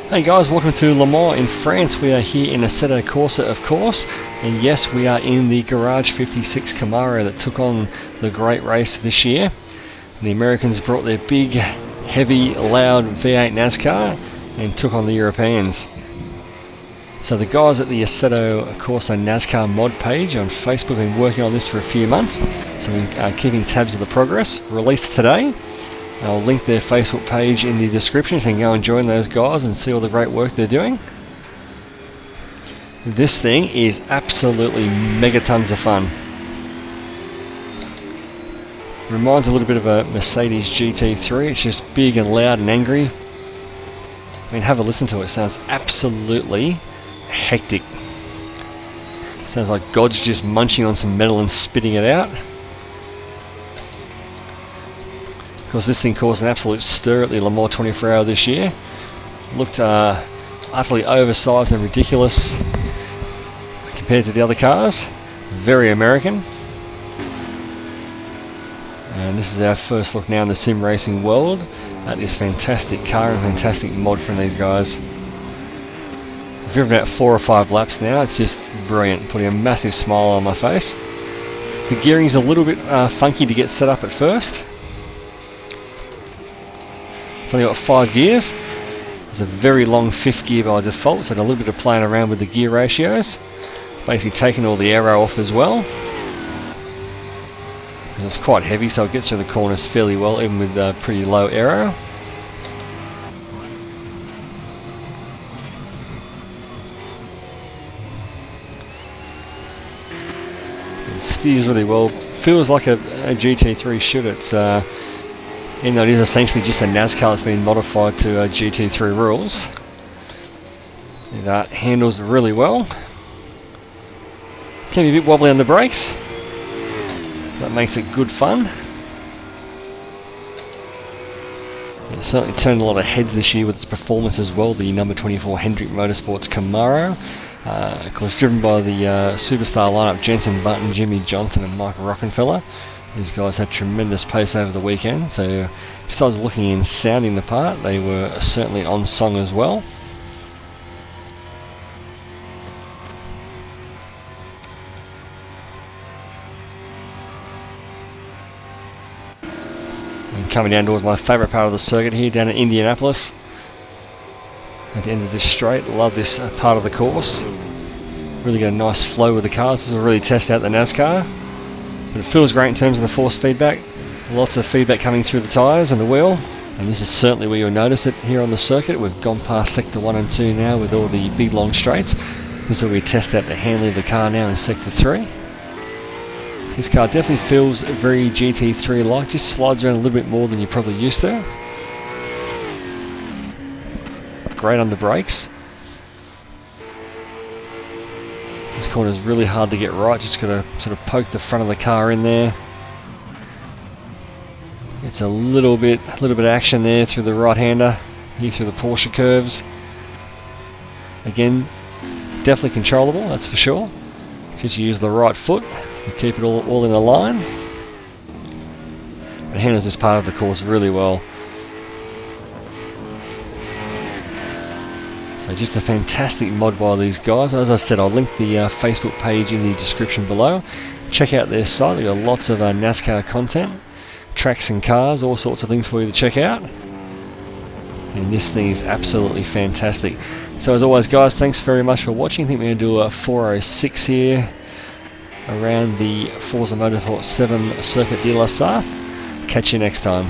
Hey guys, welcome to Le Mans in France. We are here in Assetto Corsa, of course, and yes, we are in the Garage 56 Camaro that took on the great race this year. The Americans brought their big, heavy, loud V8 NASCAR and took on the Europeans. So the guys at the Assetto Corsa NASCAR mod page on Facebook have been working on this for a few months, so we've been keeping tabs of the progress. Released today. I'll link their Facebook page in the description so you can go and join those guys and see all the great work they're doing. This thing is absolutely megatons of fun. Reminds a little bit of a Mercedes GT3. It's just big and loud and angry. I mean, have a listen to it. It sounds absolutely hectic. Sounds like God's just munching on some metal and spitting it out. Of course, this thing caused an absolute stir at the Le Mans 24 Hour this year. Looked utterly oversized and ridiculous compared to the other cars. Very American. And this is our first look now in the sim racing world at this fantastic car and fantastic mod from these guys. I've driven about 4 or 5 laps now. It's just brilliant, putting a massive smile on my face. The gearing's a little bit funky to get set up at first. It's only got 5 gears. There's a very long 5th gear by default, so a little bit of playing around with the gear ratios. Basically taking all the aero off as well. And it's quite heavy, so it gets to the corners fairly well, even with pretty low aero. It steers really well. Feels like a GT3 should. It's even though it is essentially just a NASCAR that's been modified to GT3 rules. It handles really well. Can be a bit wobbly on the brakes. That makes it good fun. It certainly turned a lot of heads this year with its performance as well. The number 24 Hendrick Motorsports Camaro. Of course, driven by the superstar lineup Jenson Button, Jimmy Johnson and Mike Rockenfeller. These guys had tremendous pace over the weekend, so besides looking and sounding the part, they were certainly on song as well. And coming down towards my favourite part of the circuit here, down in Indianapolis. At the end of this straight, love this part of the course. Really got a nice flow with the cars. This will really test out the NASCAR. But it feels great in terms of the force feedback. Lots of feedback coming through the tyres and the wheel. And this is certainly where you'll notice it here on the circuit. We've gone past sector 1 and 2 now with all the big long straights. This is where we test out the handling of the car now in sector 3. This car definitely feels very GT3-like. Just slides around a little bit more than you're probably used to. Great on the brakes. This corner is really hard to get right, just got to sort of poke the front of the car in there. It's a little bit of action there through the right-hander, here through the Porsche curves. Again, definitely controllable, that's for sure. Just use the right foot to keep it all in a line. It handles this part of the course really well. So just a fantastic mod by these guys. As I said, I'll link the Facebook page in the description below. Check out their site. They've got lots of NASCAR content, tracks and cars, all sorts of things for you to check out. And this thing is absolutely fantastic. So as always guys, thanks very much for watching. I think we're going to do a 406 here around the Forza Motorsport 7 Circuit de la Sarthe. Catch you next time.